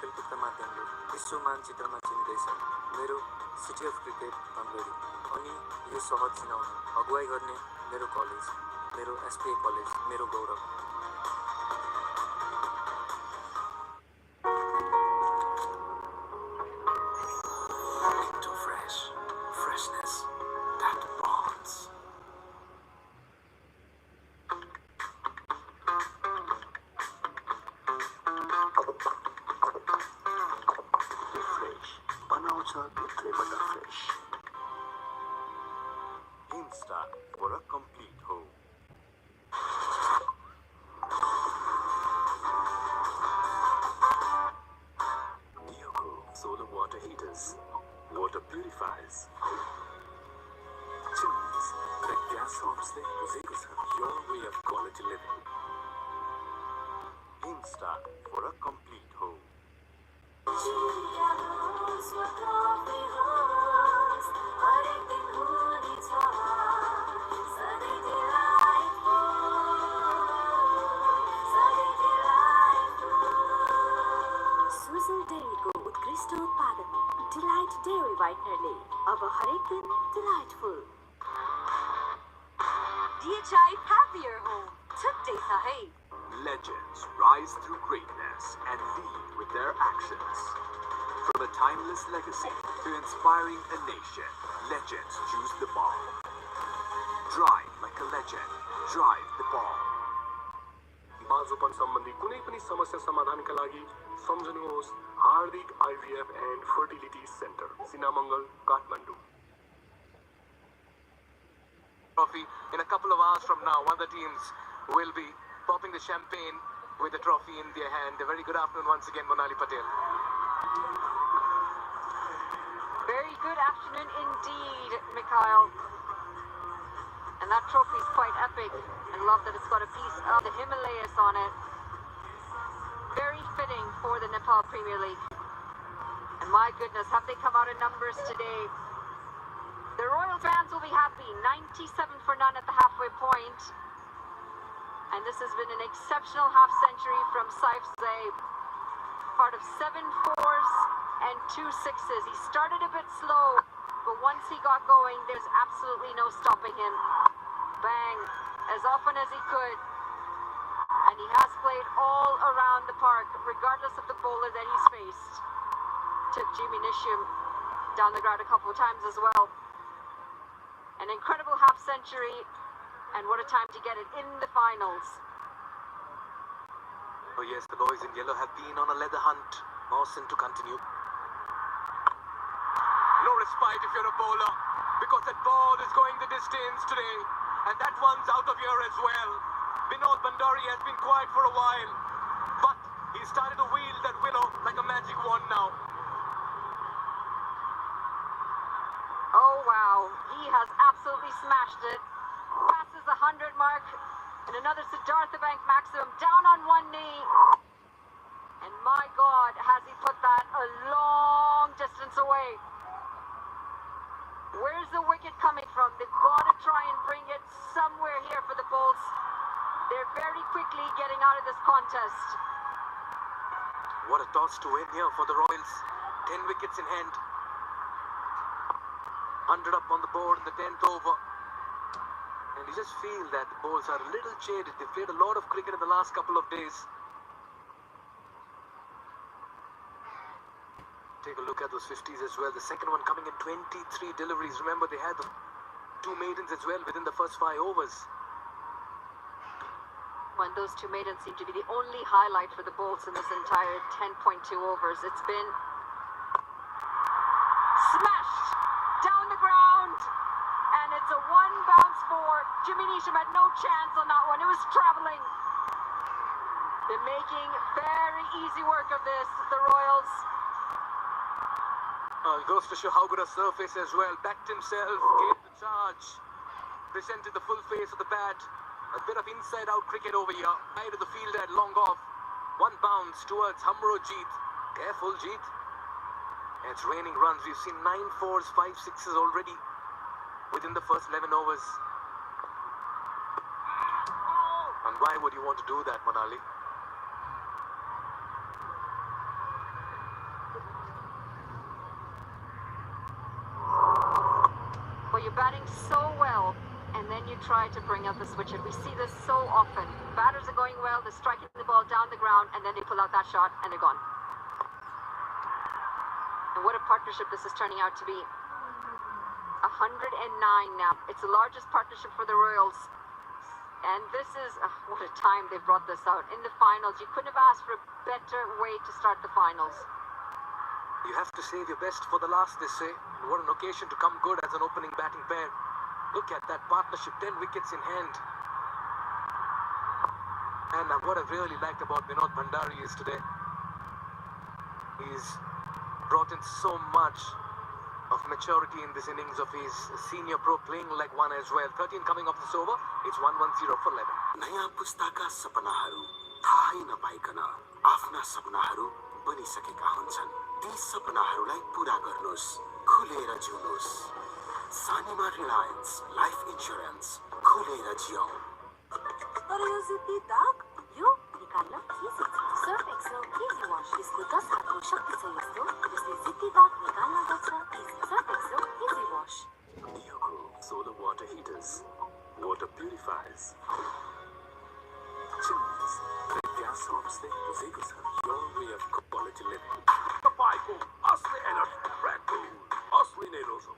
खेलकुदका माध्यमले विश्व मानचित्रमा चिनिँदैछ। मेरो सिटी अफ क्रिकेट धनगढी अनि यो सहर चिनाउन अगुवाई गर्ने मेरो कलेज, मेरो एसपीए कलेज मेरो गौरव। Into freshness that bonds. Fresh बनाउँछ भित्रैबाट fresh. Insta for a complete home. Dioco solar water heaters, water purifiers, chimneys, the gas hobs they possess your way of quality living. Insta for a complete home. Sujal डेयरीको उत्कृष्ट उत्पादन delight dairy व्हाइटनरले अब हरेक दिन delightful. DHI happier home छुट्टै छ है। Legends rise through greatness and lead with their actions. From a timeless legacy to inspiring a nation, legends choose the ball. Drive like a legend. Drive the ball. बाँझोपन सम्बन्धी कुनै पनि समस्या समाधानका लागि सम्झनुहोस् हार्दिक IVF and Fertility Center, Sinamangal, Kathmandu. Trophy in a couple of hours from now. One of the teams will be popping the champagne with the trophy in their hand. A very good afternoon once again, Monali Patel. Very good afternoon indeed, Mikhail. And that trophy is quite epic. I love that it's got a piece of the Himalayas on it. Very fitting for the Nepal Premier League. And my goodness, have they come out in numbers today? The Royal fans will be happy. 97-0 at the halfway point. And this has been an exceptional half-century from Saif Zaid. Part of 7 fours and 2 sixes. He started a bit slow, but once he got going, there's absolutely no stopping him. Bang, as often as he could. And he has played all around the park, regardless of the bowler that he's faced. Took Jimmy Nisham down the ground a couple of times as well. An incredible half-century, and what a time to get it in the finals. Oh yes, the boys in yellow have been on a leather hunt. Mawson to continue. No respite if you're a bowler, because that ball is going the distance today. And that one's out of here as well. Vinod Bandari has been quiet for a while, but he started to wield that willow like a magic wand now. Oh wow, he has absolutely smashed it. Passes the 100 mark, and another Siddhartha Bank maximum down on one knee. And my God, has he put that a long distance away. Where's the wicket coming from? They've got to try and bring it somewhere here for the Bulls. They're very quickly getting out of this contest. What a toss to win here for the Royals. 10 wickets in hand. 100 up on the board in the 10th over. And you just feel that the Bulls are a little jaded. They've played a lot of cricket in the last couple of days. Take a look at those 50s as well. The second one coming in 23 deliveries. Remember, they had the 2 maidens as well within the first 5 overs. When those 2 maidens seem to be the only highlight for the Bulls in this entire 10.2 overs. It's been smashed down the ground, and it's a 1 bounce for Jimmy Neesham. Had no chance on that one. It was traveling. They're making very easy work of this, the Royals. It goes to show how good a surface as well. Backed himself, gave the charge, presented the full face of the bat. A bit of inside-out cricket over here. Side of the field at long off. 1 bounce towards Hamrojeet. Careful, Jeet. It's raining runs. We've seen 9 fours, 5 sixes already within the first 11 overs. And why would you want to do that, Manali? you're batting so well, and then you try to bring out the switcher. We see this so often. Batters are going well, they're striking the ball down the ground, and then they pull out that shot and they're gone. And what a partnership this is turning out to be. 109 now. It's the largest partnership for the Royals. And this is, what a time they brought this out. In the finals, you couldn't have asked for a better way to start the finals. You have to save your best for the last, they say. And what an occasion to come good as an opening batting pair. Look at that partnership, 10 wickets in hand. And what I've really liked about Vinod Bhandari is today, he's brought in so much of maturity in this innings of his senior pro, playing like one as well. 13 coming off this over, it's 1-1-0 for 11. नयाँ पुस्ताका सपनाहरू थाहै नपाइकन आफ्ना सपनाहरू बनिसकेका हुन्छन्। ती सपनाहरूलाई पूरा गर्नुस्, खुलेर जिउनुस्। सानीमा Reliance life insurance, खुलेर जियौ। तर यो जिद्दी दाग, यो निकाल्न के छ? सर्फ एक्सेल इजी वाश, यसको 10 हातको शक्ति छ यस्तो, यसले जिद्दी दाग निकाल्न सक्छ। Surf Excel easy wash. Eco solar water heaters, water purifiers, chimneys, gas hobbsले बुझेको छ your way of quality living. तपाईको असली एनर्जी ब्रान्ड हो, असली नै रोजो।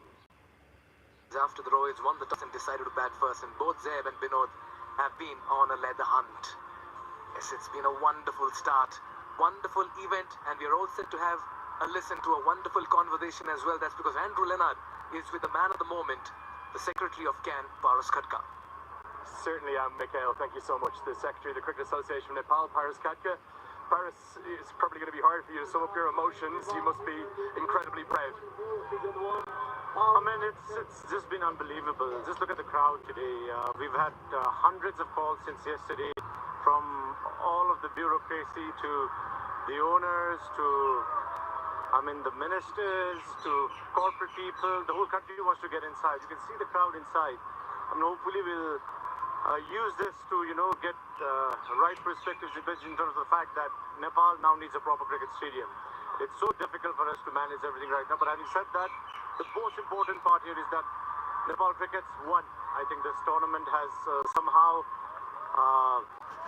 After the Royals won the toss and decided to bat first, and both Zeb and Binod have been on a leather hunt. Yes, it's been a wonderful start, wonderful event, and we are all set to have a listen to a wonderful conversation as well. That's because Andrew Leonard is with the man of the moment, the Secretary of CAN, Paras Khadka. Certainly, Mikhail. Thank you so much. The Secretary of the Cricket Association of Nepal, Paras Khadka. Paras, it's probably going to be hard for you to sum up your emotions. You must be incredibly proud. I mean, it's just been unbelievable. Just look at the crowd today. We've had hundreds of calls since yesterday from all of the bureaucracy to the owners to, I mean, the ministers to corporate people. The whole country wants to get inside. You can see the crowd inside. I mean, hopefully we'll use this to, get right perspectives in terms of the fact that Nepal now needs a proper cricket stadium. It's so difficult for us to manage everything right now. But having said that, the most important part here is that Nepal cricket's won. I think this tournament has somehow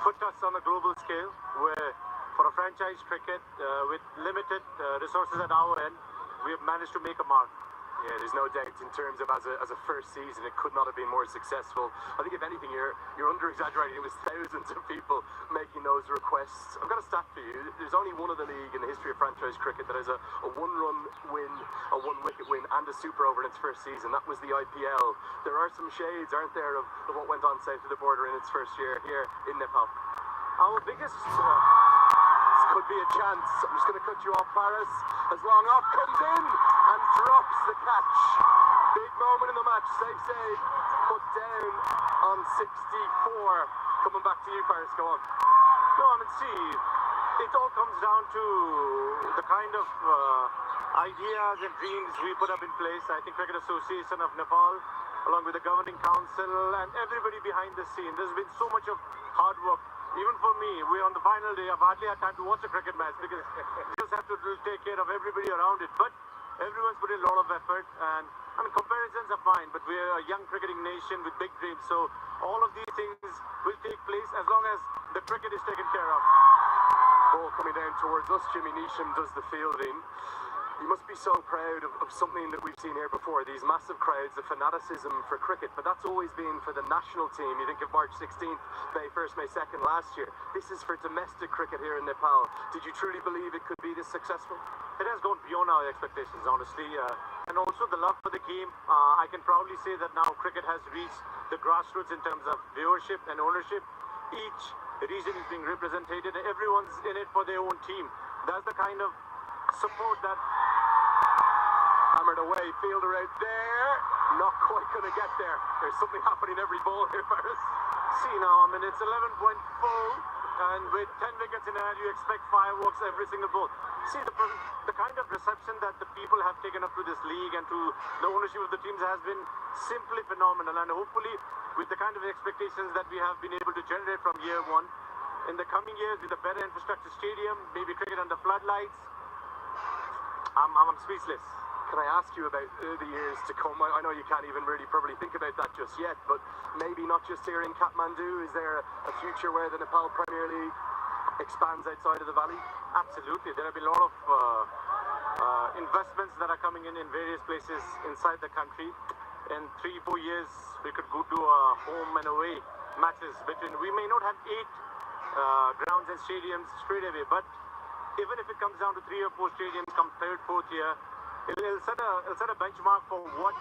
put us on a global scale where for a franchise cricket with limited resources at our end, we have managed to make a mark. Yeah, there's no doubt in terms of as a first season, it could not have been more successful. I think if anything, you're under-exaggerating. It was thousands of people making those requests. I've got a stat for you. There's only one of the league in the history of franchise cricket that has a one-run win, a one-wicket win, and a super over in its first season. That was the IPL. There are some shades, aren't there, of what went on south of the border in its first year here in Nepal. Our biggest... Could be a chance. I'm just going to cut you off, Paras. As long off comes in and drops the catch. Big moment in the match. Safe save. Put down on 64. Coming back to you, Paras. Go on. No, I mean, see, it all comes down to the kind of ideas and dreams we put up in place. I think Cricket Association of Nepal, along with the governing council and everybody behind the scene, there's been so much of hard work. Even for me, we're on the final day. I've hardly had time to watch a cricket match because you just have to take care of everybody around it. But everyone's put in a lot of effort, and I mean, comparisons are fine, but we're a young cricketing nation with big dreams. So all of these things will take place as long as the cricket is taken care of. Ball coming down towards us. Jimmy Neesham does the fielding. You must be so proud of something that we've seen here before, these massive crowds, the fanaticism for cricket, but that's always been for the national team. You think of March 16th, May 1st, May 2nd last year. This is for domestic cricket here in Nepal. Did you truly believe it could be this successful? It has gone beyond our expectations, honestly. And also the love for the game. I can proudly say that now cricket has reached the grassroots in terms of viewership and ownership. Each region is being represented, and everyone's in it for their own team. That's the kind of support that... Hammered away, fielder out there. Not quite going to get there. There's something happening every ball here, Paras. See now, I mean, it's 11.4, and with 10 wickets in hand, you expect fireworks every single ball. See, the kind of reception that the people have taken up to this league and to the ownership of the teams has been simply phenomenal. And hopefully, with the kind of expectations that we have been able to generate from year one, in the coming years, with a better infrastructure stadium, maybe cricket under floodlights, I'm speechless. Can I ask you about the years to come? I know you can't even really probably think about that just yet, but maybe not just here in Kathmandu. Is there a future where the Nepal Premier League expands outside of the valley? Absolutely. There have been a lot of investments that are coming in various places inside the country. In 3-4 years, we could go do a home and away matches between. We may not have 8 grounds and stadiums straight away, but even if it comes down to 3 or 4 stadiums come 3rd, 4th year, it'll set a benchmark for what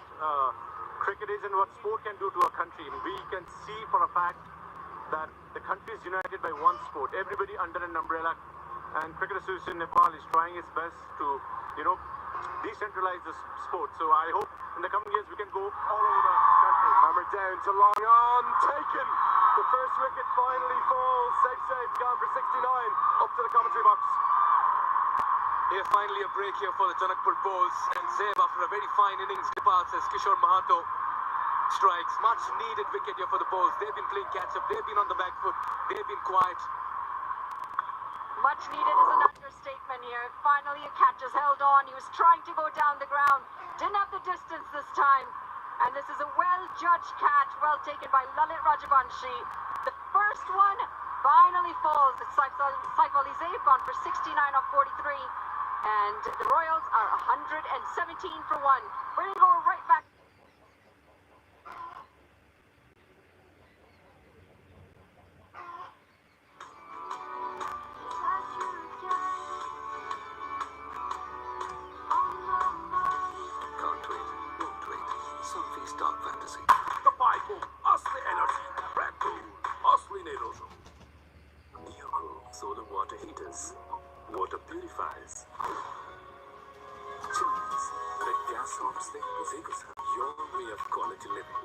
cricket is and what sport can do to a country. And we can see for a fact that the country is united by one sport, everybody under an umbrella, and Cricket Association Nepal is trying its best to, decentralize the sport. So I hope in the coming years we can go all over the country. Hammer down to long on, taken. The first wicket finally falls. Safe, gone for 69. Up to the commentary box. Here finally a break here for the Janakpur Bulls, and Zeb after a very fine innings departs as Kishore Mahato strikes. Much needed wicket here for the Bulls. They've been playing catch up, they've been on the back foot, they've been quiet. Much needed is an understatement here. Finally a catch is held on. He was trying to go down the ground, didn't have the distance this time, and this is a well-judged catch, well taken by Lalit Rajavanshi. The first one finally falls. It's Saif Ali Zaid gone for 69 off 43. And the Royals are 117 for 1. We're going to go right back. Can't wait, won't wait. Sophie's dark fantasy. The Bible, Asli Energy, Red Bull, Asli Nerozo. Eco solar water heaters. Water purifiers. Chimneys. The gas hops thing is your way of quality living.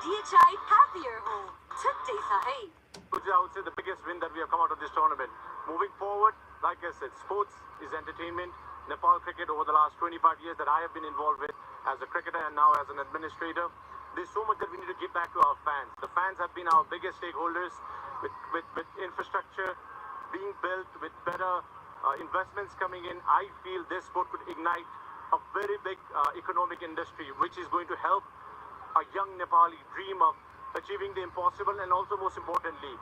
DHI happier home. Today Sahib. I would say the biggest win that we have come out of this tournament. Moving forward, like I said, sports is entertainment. Nepal cricket over the last 25 years that I have been involved with as a cricketer and now as an administrator, there's so much that we need to give back to our fans. The fans have been our biggest stakeholders with infrastructure being built, with better investments coming in. I feel this sport could ignite a very big economic industry, which is going to help a young Nepali dream of achieving the impossible. And also, most importantly,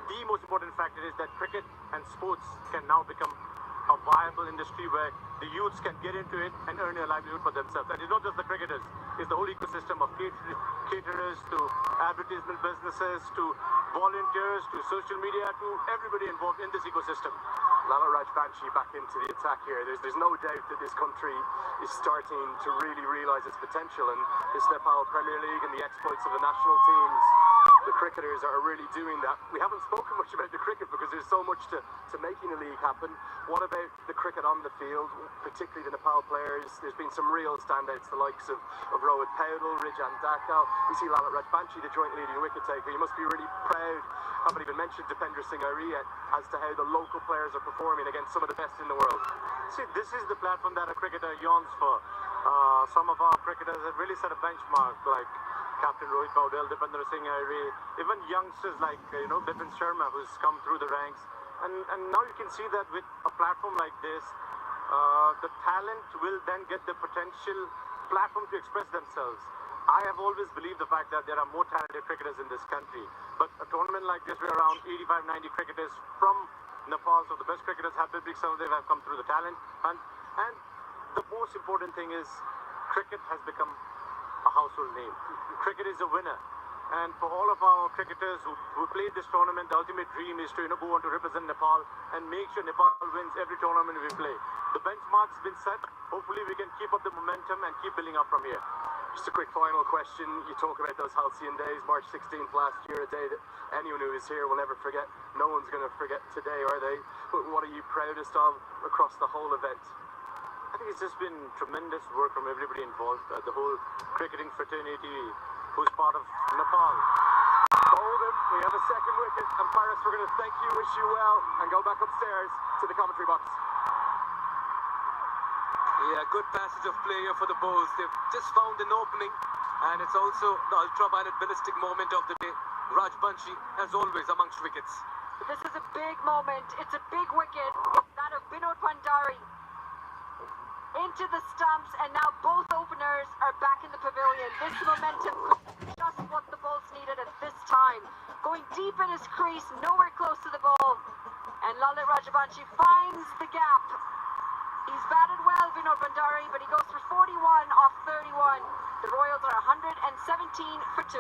the most important factor is that cricket and sports can now become a viable industry where the youths can get into it and earn a livelihood for themselves. And it's not just the cricketers, it's the whole ecosystem of caterers to advertisement businesses to volunteers to social media to everybody involved in this ecosystem. Lalit Rajvanshi back into the attack here. There's no doubt that this country is starting to really realise its potential, and this Nepal Premier League and the exploits of the national teams, the cricketers are really doing that. We haven't spoken much about the cricket because there's so much to making a league happen. What about the cricket on the field, particularly the Nepal players? There's been some real standouts, the likes of Rohit Paudel, Rijan Dakal. We see Lalit Rajvanshi, the joint leading wicket taker. You must be really proud. I haven't even mentioned Dipender Singh Ari yet, as to how the local players are performing against some of the best in the world. See, this is the platform that a cricketer yearns for. Some of our cricketers have really set a benchmark, like Captain Rohit Paudel, Dipender Singh Ari, even youngsters like Bipin Sharma, who's come through the ranks. And now you can see that with a platform like this, the talent will then get the potential platform to express themselves. I have always believed the fact that there are more talented cricketers in this country, but a tournament like this, we're around 85-90 cricketers from Nepal, so the best cricketers have been big. Some of them have come through the talent, and the most important thing is cricket has become a household name. Cricket is a winner. And for all of our cricketers who played this tournament, the ultimate dream is to go on to represent Nepal and make sure Nepal wins every tournament we play. The benchmark's been set. Hopefully we can keep up the momentum and keep building up from here. Just a quick final question. You talk about those halcyon days, March 16th last year, a day that anyone who is here will never forget. No one's going to forget today, are they? But what are you proudest of across the whole event? I think it's just been tremendous work from everybody involved, the whole cricketing fraternity who's part of Nepal. Golden, we have a second wicket, and Paris, we're going to thank you, wish you well, and go back upstairs to the commentary box. Yeah, good passage of play here for the Bulls. They've just found an opening. And it's also the ultraviolet ballistic moment of the day. Raj Banshi, as always, amongst wickets. This is a big moment. It's a big wicket. It's that of Vinod Bhandari. Into the stumps, and now both openers are back in the pavilion. This momentum could be just what the Bulls needed at this time. Going deep in his crease, nowhere close to the ball. And Lalit Rajbanshi finds the gap. He's batted well, Vinod Bhandari, but he goes for 41 off 31. The Royals are 117 for 2.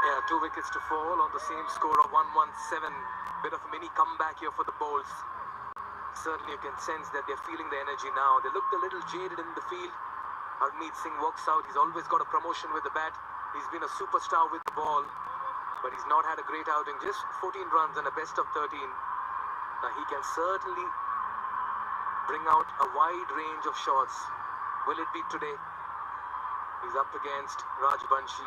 Yeah, 2 wickets to fall on the same score of 117. Bit of a mini comeback here for the Bulls. Certainly you can sense that they're feeling the energy now. They looked a little jaded in the field. Harmeet Singh walks out. He's always got a promotion with the bat. He's been a superstar with the ball, but he's not had a great outing. Just 14 runs and a best of 13. Now he can certainly bring out a wide range of shots. Will it be today? He's up against Raj Banshi.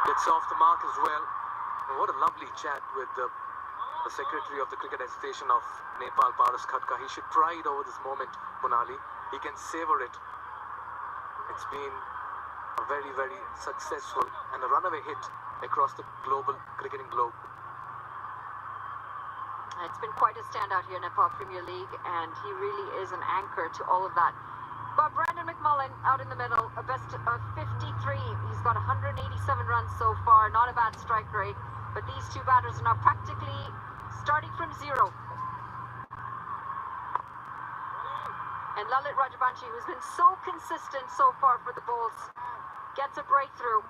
It's off the mark as well. What a lovely chat with the Secretary of the Cricket Association of Nepal, Paras Khatka. He should pride over this moment, Monali. He can savor it. It's been a very, very successful and a runaway hit across the global cricketing globe. It's been quite a standout here in Nepal Premier League, and he really is an anchor to all of that. But Brandon McMullen out in the middle, a best of 53. He's got 187 runs so far, not a bad strike rate. But these two batters are now practically starting from zero. And Lalit Rajbanshi, who's been so consistent so far for the Bulls, gets a breakthrough.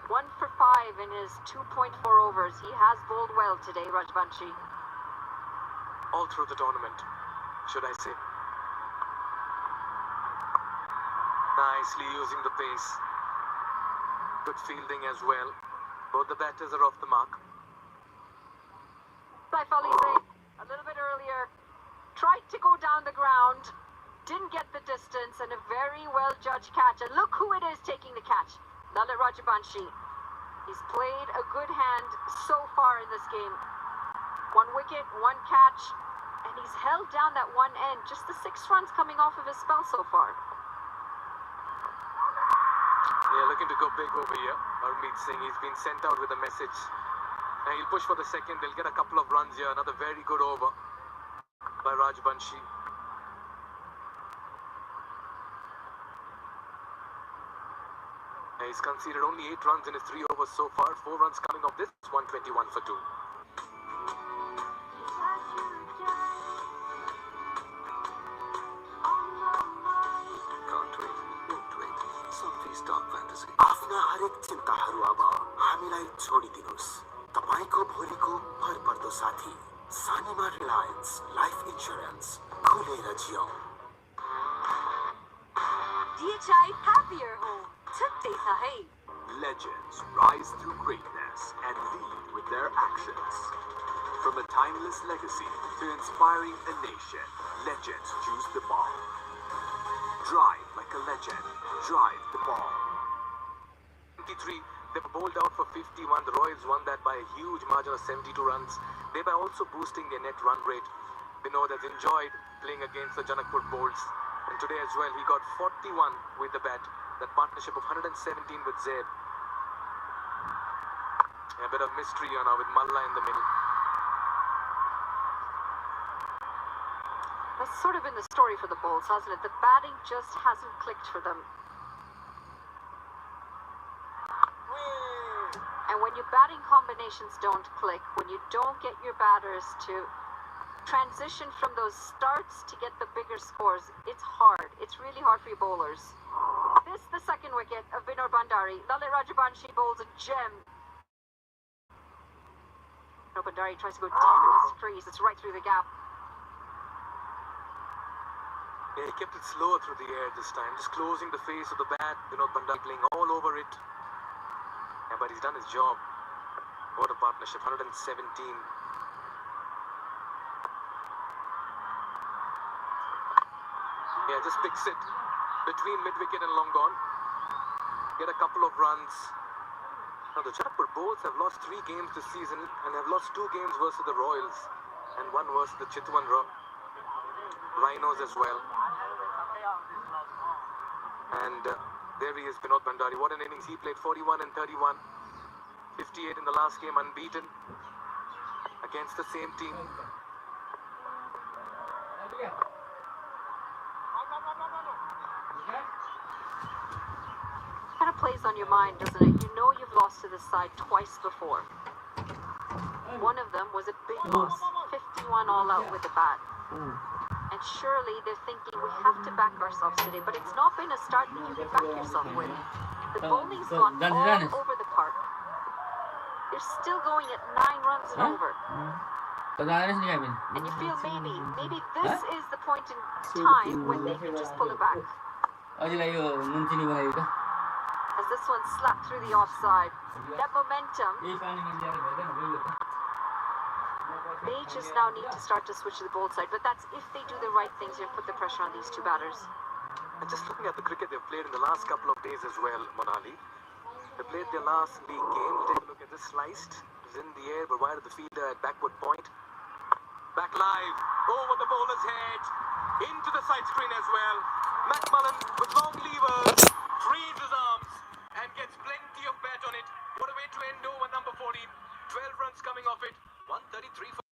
1 for 5 in his 2.4 overs. He has bowled well today, Rajbanshi. All through the tournament, should I say. Nicely using the pace. Good fielding as well. Both the batters are off the mark. Saif Ali Zaid, a little bit earlier, tried to go down the ground, didn't get the distance, and a very well judged catch. And look who it is taking the catch. Lalit Rajbanshi. He's played a good hand so far in this game. 1 wicket, 1 catch, and he's held down that one end. Just the 6 runs coming off of his spell so far. Yeah, looking to go big over here. Harmeet Singh, he's been sent out with a message. And he'll push for the second. They'll get a couple of runs here. Another very good over by Raj Banshi. And he's conceded only 8 runs in his 3 overs so far. 4 runs coming off this. 121 for 2. आफ्ना हरेक चिन्ताहरू अब हामीलाई छोडिदिनुस्। तपाईको भोलिको भरपर्दो साथी सानीमा Reliance life insurance खुलेर जियौ। DHI happier home छुट्टै छ है। Legends rise through greatness and lead with their actions. From a timeless legacy to inspiring a nation, legends choose the ball. Drive like a legend. Drive the ball. 23, they were bowled out for 51. The Royals won that by a huge margin of 72 runs, thereby also boosting their net run rate. Vinod has enjoyed playing against the Janakpur Bolts, and today as well he got 41 with the bat. That partnership of 117 with Zeb. A bit of mystery here now with Malla in the middle. That's sort of been the story for the Bulls, hasn't it? The batting just hasn't clicked for them. And when your batting combinations don't click, when you don't get your batters to transition from those starts to get the bigger scores, it's hard. It's really hard for your bowlers. this the second wicket of Vinod Bhandari. Lalit Rajabanshi bowls a gem. Vinod Bhandari tries to go deep in his crease. It's right through the gap. Yeah, he kept it slower through the air this time, just closing the face of the bat. Vinod Bhandari playing all over it. Yeah, but he's done his job. What a partnership, 117. Yeah, just picks it between mid-wicket and long gone. Get a couple of runs. Now the Jaipur Bulls have lost 3 games this season and have lost 2 games versus the Royals and 1 versus the Chitwan Rhinos as well. And there he is, Vinod Bhandari. What an innings. He played 41 and 31. 58 in the last game, unbeaten against the same team. Kind of plays on your mind, doesn't it? You know you've lost to this side twice before. One of them was a big loss, 51 all out with the bat. And surely they're thinking we have to back ourselves today, but it's not been a start that you can back yourself with. The bowling's gone all over the park. They're still going at 9 runs and over. And you feel maybe this is the point in time when they can just pull it back. As this one slapped through the offside. That momentum. They just now need to start to switch to the bold side, but that's if they do the right things and put the pressure on these 2 batters. And just looking at the cricket they've played in the last couple of days as well, Monali. They played their last league game. Take a look at this, sliced. It was in the air, but wide of the fielder at backward point. Back live, over the bowler's head, into the side screen as well. McMullen with long levers, frees his arms and gets plenty of bat on it. What a way to end over number 14. 12 runs coming off it. 133 for